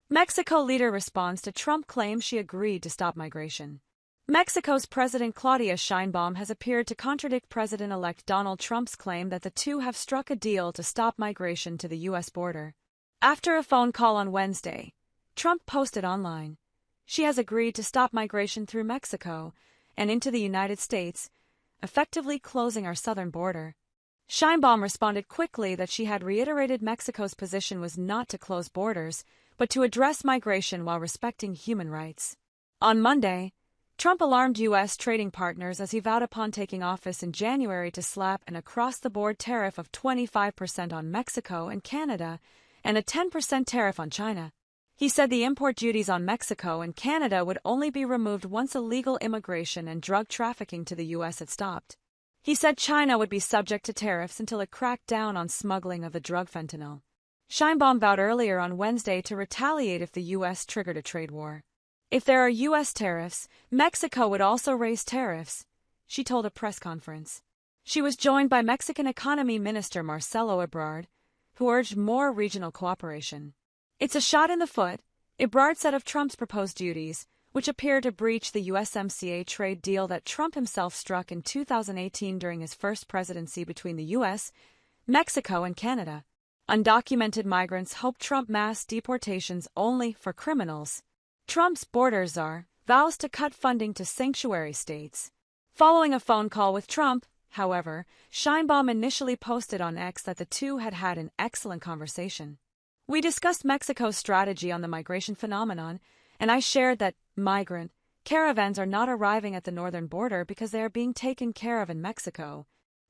Mexico leader responds to Trump claim she agreed to stop migration. Mexico's President Claudia Sheinbaum has appeared to contradict President-elect Donald Trump's claim that the two have struck a deal to stop migration to the U.S. border. After a phone call on Wednesday, Trump posted online, "She has agreed to stop migration through Mexico and into the United States, effectively closing our southern border." Sheinbaum responded quickly that she had reiterated Mexico's position was not to close borders, but to address migration while respecting human rights. On Monday, Trump alarmed U.S. trading partners as he vowed upon taking office in January to slap an across-the-board tariff of 25% on Mexico and Canada and a 10% tariff on China. He said the import duties on Mexico and Canada would only be removed once illegal immigration and drug trafficking to the U.S. had stopped. He said China would be subject to tariffs until it cracked down on smuggling of the drug fentanyl. Sheinbaum vowed earlier on Wednesday to retaliate if the U.S. triggered a trade war. If there are U.S. tariffs, Mexico would also raise tariffs, she told a press conference. She was joined by Mexican Economy Minister Marcelo Ebrard, who urged more regional cooperation. "It's a shot in the foot," Ebrard said of Trump's proposed duties, which appear to breach the USMCA trade deal that Trump himself struck in 2018 during his first presidency between the U.S., Mexico, and Canada. Undocumented migrants hope Trump mass deportations only for criminals. Trump's border czar vows to cut funding to sanctuary states. Following a phone call with Trump, however, Sheinbaum initially posted on X that the two had had an excellent conversation. "We discussed Mexico's strategy on the migration phenomenon, and I shared that migrant caravans are not arriving at the northern border because they are being taken care of in Mexico."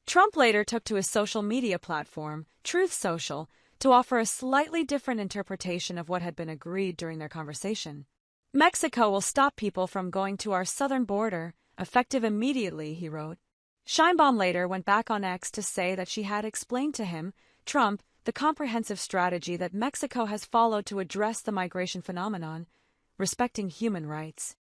Trump later took to his social media platform, Truth Social, to offer a slightly different interpretation of what had been agreed during their conversation. "Mexico will stop people from going to our southern border, effective immediately," he wrote. Sheinbaum later went back on X to say that she had explained to him, Trump, the comprehensive strategy that Mexico has followed to address the migration phenomenon, respecting human rights.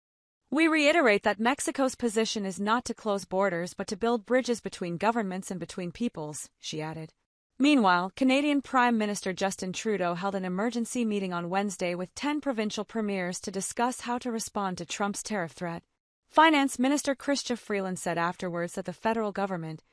"We reiterate that Mexico's position is not to close borders but to build bridges between governments and between peoples," she added. Meanwhile, Canadian Prime Minister Justin Trudeau held an emergency meeting on Wednesday with 10 provincial premiers to discuss how to respond to Trump's tariff threat. Finance Minister Chrystia Freeland said afterwards that the federal government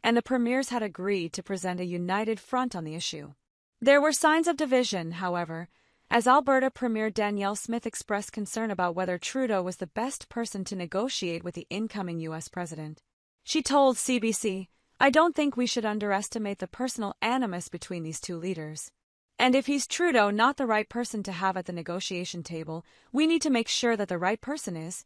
and the premiers had agreed to present a united front on the issue. There were signs of division, however, as Alberta Premier Danielle Smith expressed concern about whether Trudeau was the best person to negotiate with the incoming U.S. president. She told CBC, "I don't think we should underestimate the personal animus between these two leaders. And if he's Trudeau not the right person to have at the negotiation table, we need to make sure that the right person is."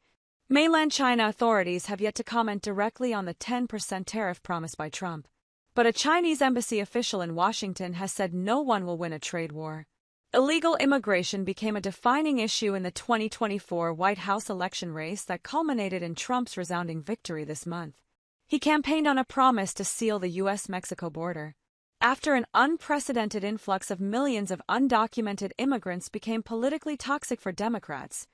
Mainland China authorities have yet to comment directly on the 10% tariff promised by Trump. But a Chinese embassy official in Washington has said no one will win a trade war. Illegal immigration became a defining issue in the 2024 White House election race that culminated in Trump's resounding victory this month. He campaigned on a promise to seal the U.S.-Mexico border. After an unprecedented influx of millions of undocumented immigrants became politically toxic for Democrats,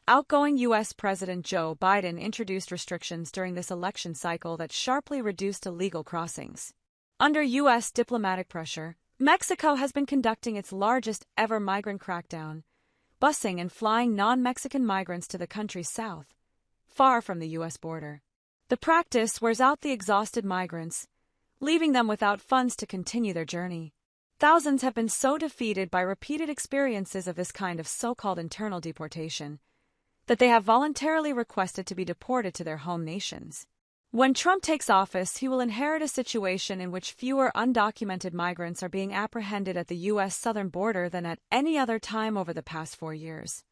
outgoing U.S. President Joe Biden introduced restrictions during this election cycle that sharply reduced illegal crossings. Under U.S. diplomatic pressure, Mexico has been conducting its largest ever migrant crackdown, busing and flying non-Mexican migrants to the country's south, far from the U.S. border. The practice wears out the exhausted migrants, leaving them without funds to continue their journey. Thousands have been so defeated by repeated experiences of this kind of so-called internal deportation that they have voluntarily requested to be deported to their home nations. When Trump takes office, he will inherit a situation in which fewer undocumented migrants are being apprehended at the U.S. southern border than at any other time over the past 4 years.